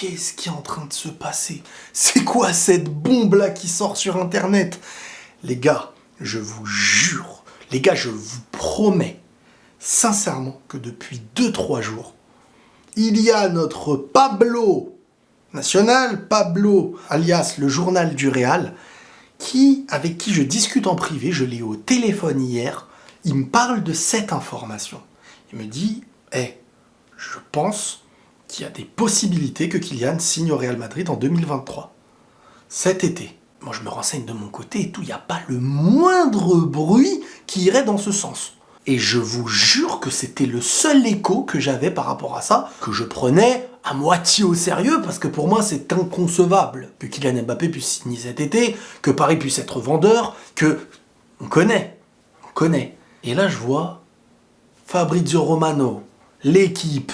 qu'est-ce qui est en train de se passer? C'est quoi cette bombe-là qui sort sur Internet? Les gars, je vous jure, les gars, je vous promets, sincèrement, que depuis 2-3 jours, il y a notre Pablo National, Pablo, alias le journal du Real, avec qui je discute en privé, je l'ai au téléphone hier, il me parle de cette information. Il me dit, je pense qu'il y a des possibilités que Kylian signe au Real Madrid en 2023. Cet été. Moi, je me renseigne de mon côté et tout, il n'y a pas le moindre bruit qui irait dans ce sens. Et je vous jure que c'était le seul écho que j'avais par rapport à ça, que je prenais à moitié au sérieux, parce que pour moi, c'est inconcevable que Kylian Mbappé puisse signer cet été, que Paris puisse être vendeur, que... On connaît. Et là, je vois Fabrizio Romano, l'équipe,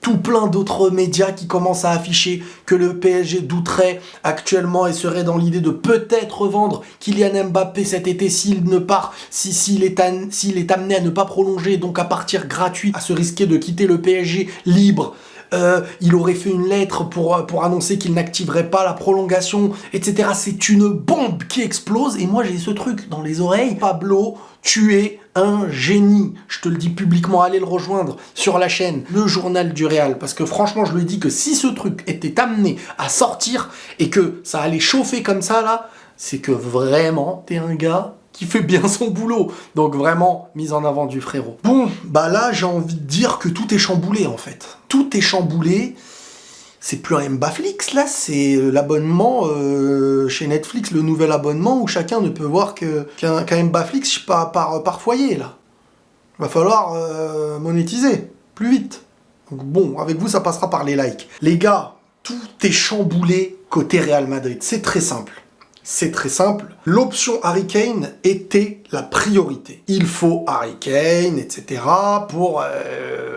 tout plein d'autres médias qui commencent à afficher que le PSG douterait actuellement et serait dans l'idée de peut-être vendre Kylian Mbappé cet été s'il ne part, s'il est amené à ne pas prolonger, donc à partir gratuit, à se risquer de quitter le PSG libre. Il aurait fait une lettre pour annoncer qu'il n'activerait pas la prolongation, etc. C'est une bombe qui explose et moi j'ai ce truc dans les oreilles. Pablo, tu es un génie. Je te le dis publiquement, allez le rejoindre sur la chaîne, le journal du Real. Parce que franchement, je lui ai dit que si ce truc était amené à sortir et que ça allait chauffer comme ça là, c'est que vraiment, t'es un gars qui fait bien son boulot. Donc vraiment, mise en avant du frérot. Bon, bah là, j'ai envie de dire que tout est chamboulé en fait. Tout est chamboulé. C'est plus un Mbaflix, là, c'est l'abonnement chez Netflix, le nouvel abonnement où chacun ne peut voir qu'un Mbaflix par foyer, là. Va falloir monétiser plus vite. Donc bon, avec vous, ça passera par les likes. Les gars, tout est chamboulé côté Real Madrid. C'est très simple. L'option Harry Kane était la priorité. Il faut Harry Kane, etc. pour...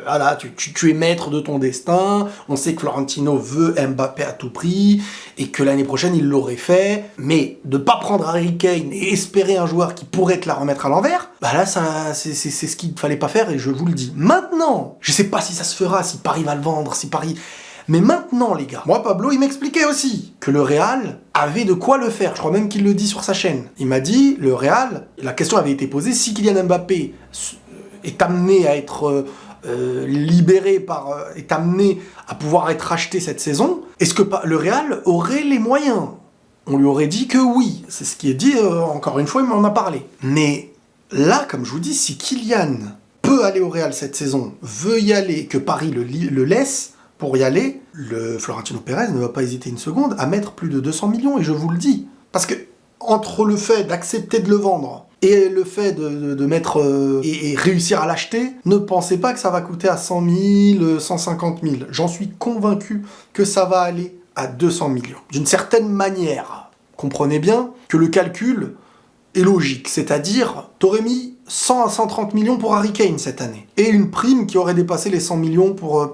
voilà, tu es maître de ton destin. On sait que Florentino veut Mbappé à tout prix et que l'année prochaine, il l'aurait fait. Mais de pas prendre Harry Kane et espérer un joueur qui pourrait te la remettre à l'envers, bah là, c'est ce qu'il ne fallait pas faire et je vous le dis. Maintenant, je sais pas si ça se fera, si Paris va le vendre, si Paris... Mais maintenant, les gars, moi, Pablo, il m'expliquait aussi que le Real avait de quoi le faire. Je crois même qu'il le dit sur sa chaîne. Il m'a dit, le Real, la question avait été posée, si Kylian Mbappé est amené à être libéré est amené à pouvoir être racheté cette saison, est-ce que le Real aurait les moyens? On lui aurait dit que oui. C'est ce qui est dit, encore une fois, il m'en a parlé. Mais là, comme je vous dis, si Kylian peut aller au Real cette saison, veut y aller, que Paris le laisse... Pour y aller, le Florentino Pérez ne va pas hésiter une seconde à mettre plus de 200 millions, et je vous le dis. Parce que, entre le fait d'accepter de le vendre, et le fait de mettre et réussir à l'acheter, ne pensez pas que ça va coûter à 100 000, 150 000. J'en suis convaincu que ça va aller à 200 millions. D'une certaine manière, comprenez bien que le calcul est logique, c'est-à-dire, t'aurais mis 100 à 130 millions pour Harry Kane cette année, et une prime qui aurait dépassé les 100 millions pour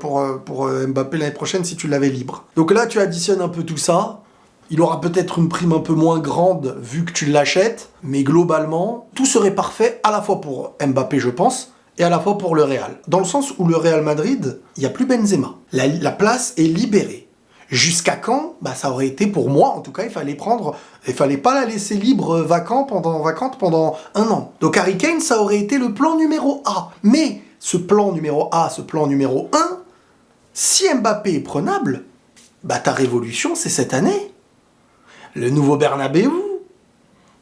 Mbappé l'année prochaine si tu l'avais libre. Donc là, tu additionnes un peu tout ça, il aura peut-être une prime un peu moins grande vu que tu l'achètes, mais globalement, tout serait parfait à la fois pour Mbappé, je pense, et à la fois pour le Real. Dans le sens où le Real Madrid, il n'y a plus Benzema. La place est libérée. Jusqu'à quand? Bah ça aurait été, pour moi en tout cas, il fallait pas la laisser libre vacante pendant un an. Donc Harry Kane, ça aurait été le plan numéro A. Mais ce plan numéro A, ce plan numéro 1, si Mbappé est prenable, bah ta révolution c'est cette année. Le nouveau Bernabéu,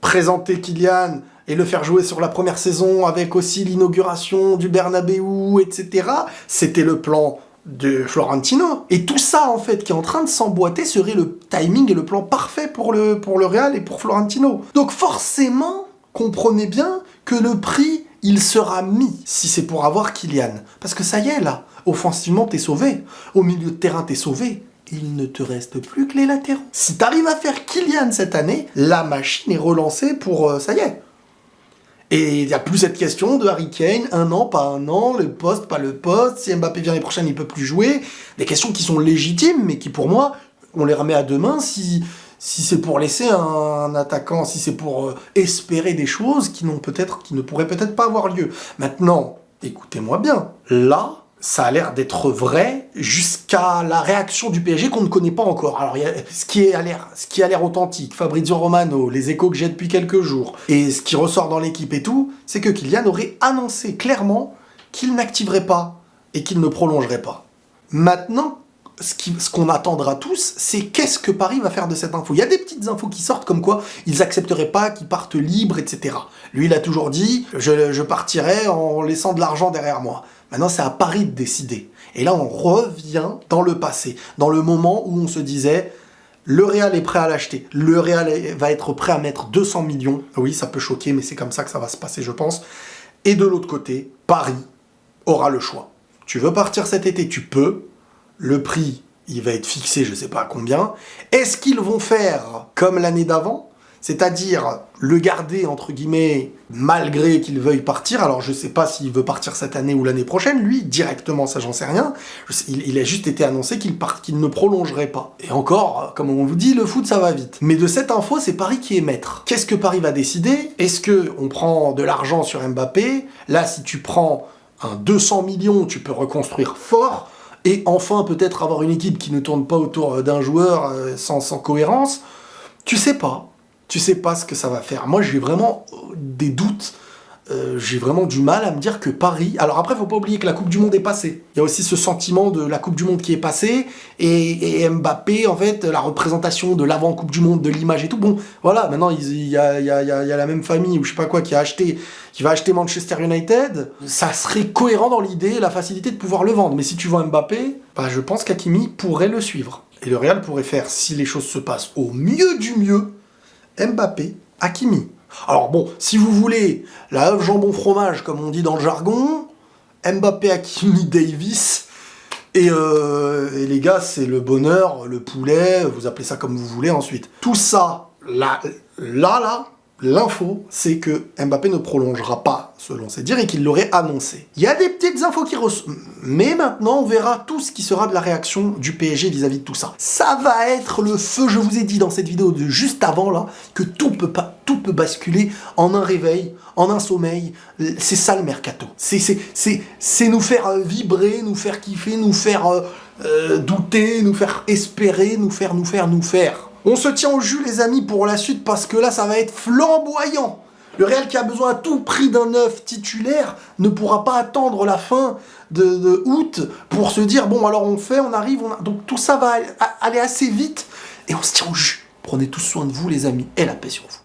présenter Kylian et le faire jouer sur la première saison avec aussi l'inauguration du Bernabéu, etc. C'était le plan de Florentino. Et tout ça, en fait, qui est en train de s'emboîter, serait le timing et le plan parfait pour le Real et pour Florentino. Donc forcément, comprenez bien que le prix, il sera mis, si c'est pour avoir Kylian. Parce que ça y est, là, offensivement, t'es sauvé. Au milieu de terrain, t'es sauvé. Il ne te reste plus que les latéraux. Si t'arrives à faire Kylian cette année, la machine est relancée pour... ça y est. Et il n'y a plus cette question de Harry Kane, un an, pas un an, le poste, pas le poste, si Mbappé vient l'année prochaine, il peut plus jouer. Des questions qui sont légitimes, mais qui pour moi, on les remet à demain si c'est pour laisser un attaquant, si c'est pour espérer des choses qui ne pourraient peut-être pas avoir lieu. Maintenant, écoutez-moi bien, là, Ça a l'air d'être vrai jusqu'à la réaction du PSG qu'on ne connaît pas encore. Alors, il y a ce qui a l'air authentique, Fabrizio Romano, les échos que j'ai depuis quelques jours, et ce qui ressort dans l'équipe et tout, c'est que Kylian aurait annoncé clairement qu'il n'activerait pas et qu'il ne prolongerait pas. Maintenant, ce qu'on attendra tous, c'est qu'est-ce que Paris va faire de cette info. Il y a des petites infos qui sortent comme quoi ils accepteraient pas qu'ils partent libres, etc. Lui, il a toujours dit je partirai en laissant de l'argent derrière moi. Maintenant, c'est à Paris de décider. Et là, on revient dans le passé, dans le moment où on se disait le Real est prêt à l'acheter, le Real va être prêt à mettre 200 millions. Oui, ça peut choquer, mais c'est comme ça que ça va se passer, je pense. Et de l'autre côté, Paris aura le choix. Tu veux partir cet été, tu peux. Le prix, il va être fixé, je ne sais pas à combien. Est-ce qu'ils vont faire comme l'année d'avant ? C'est-à-dire le garder, entre guillemets, malgré qu'il veuille partir. Alors, je ne sais pas s'il veut partir cette année ou l'année prochaine. Lui, directement, ça, j'en sais rien. Il a juste été annoncé qu'il ne prolongerait pas. Et encore, comme on vous dit, le foot, ça va vite. Mais de cette info, c'est Paris qui est maître. Qu'est-ce que Paris va décider ? Est-ce qu'on prend de l'argent sur Mbappé ? Là, si tu prends un 200 millions, tu peux reconstruire fort. Et enfin, peut-être avoir une équipe qui ne tourne pas autour d'un joueur sans cohérence. Tu sais pas. Tu sais pas ce que ça va faire. Moi, j'ai vraiment des doutes. J'ai vraiment du mal à me dire que Paris... Alors après, faut pas oublier que la Coupe du Monde est passée. Il y a aussi ce sentiment de la Coupe du Monde qui est passée. Et Mbappé, en fait, la représentation de l'avant-Coupe du Monde, de l'image et tout. Bon, voilà, maintenant, il y a la même famille, ou je sais pas quoi, qui va acheter Manchester United. Ça serait cohérent dans l'idée, la facilité de pouvoir le vendre. Mais si tu vends Mbappé, bah, je pense qu'Hakimi pourrait le suivre. Et le Real pourrait faire, si les choses se passent au mieux du mieux, Mbappé, Hakimi. Alors bon, si vous voulez la œuf jambon fromage, comme on dit dans le jargon, Mbappé, Hakimi, Davis, et les gars, c'est le bonheur, le poulet, vous appelez ça comme vous voulez ensuite. Tout ça, là, l'info, c'est que Mbappé ne prolongera pas, selon ses dires, et qu'il l'aurait annoncé. Il y a des petites infos qui ressortent, mais maintenant, on verra tout ce qui sera de la réaction du PSG vis-à-vis de tout ça. Ça va être le feu, je vous ai dit dans cette vidéo de juste avant, là, que tout peut basculer en un réveil, en un sommeil. C'est ça le mercato. C'est nous faire vibrer, nous faire kiffer, nous faire douter, nous faire espérer, nous faire. On se tient au jus, les amis, pour la suite, parce que là, ça va être flamboyant. Le Real, qui a besoin à tout prix d'un neuf titulaire, ne pourra pas attendre la fin de août pour se dire, bon, alors on arrive. Donc tout ça va aller assez vite, et on se tient au jus. Prenez tous soin de vous, les amis, et la paix sur vous.